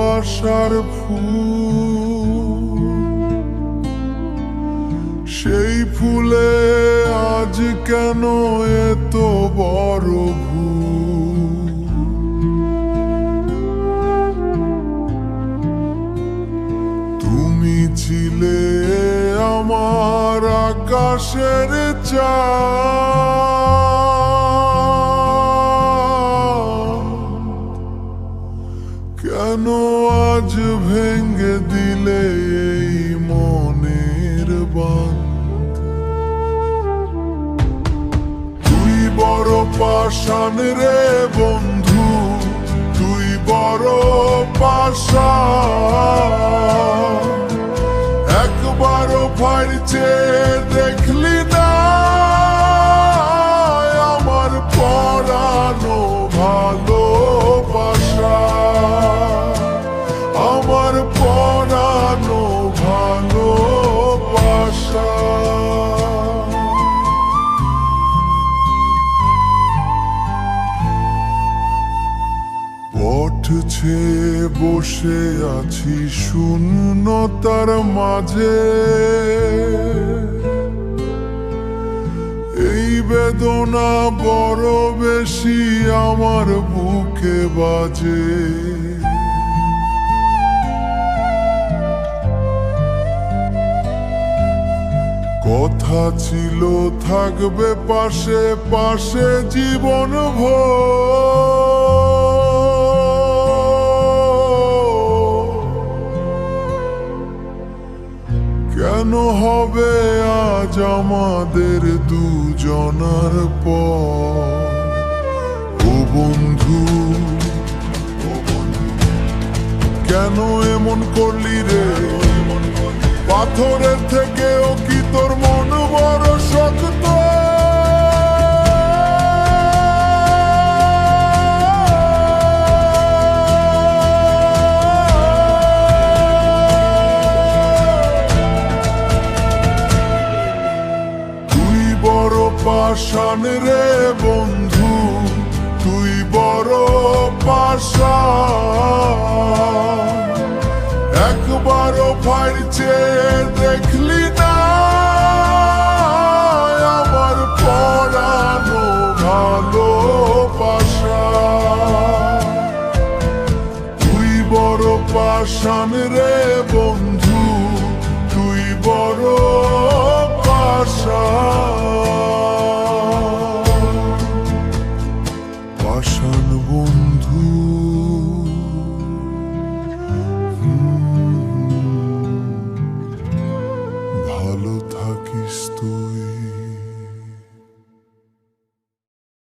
ভালোবাসার ফুল, সেই ফুলে আজ কেন এত বড় ভুল? তুমি ছিলে আমার আকাশের চাঁদ, কেন আজ ভেঙে দিলে এই মনের বাঁধ? তুই বড় পাষাণ রে বন্ধু, তুই বড় পাষাণ। একবারও ফাড়ছে দেখলি না আমার পরানো ভালোবাসা, আমার পরানো ভালোবাসা। পথ ছেয়ে বসে আছি শূন্যতার মাঝে, এই বেদনা বড় বেশি আমার বুকে বাজে। কথা ছিল থাকবে পাশে পাশে জীবন ভর, কেন হবে আজ আমাদের দুজনার পর? ও বন্ধু, কেন এমন করলি রে? পাথরের থেকেও কি তোর মন বড় শক্ত? তুই বড় পাষাণ রে বন্ধু, তুই বড় পাষাণ। একবারও ফাড়ছে দেখলি না আমার পরানো ভালোবাসা, তুই বড় পাষাণ রে বন্ধু।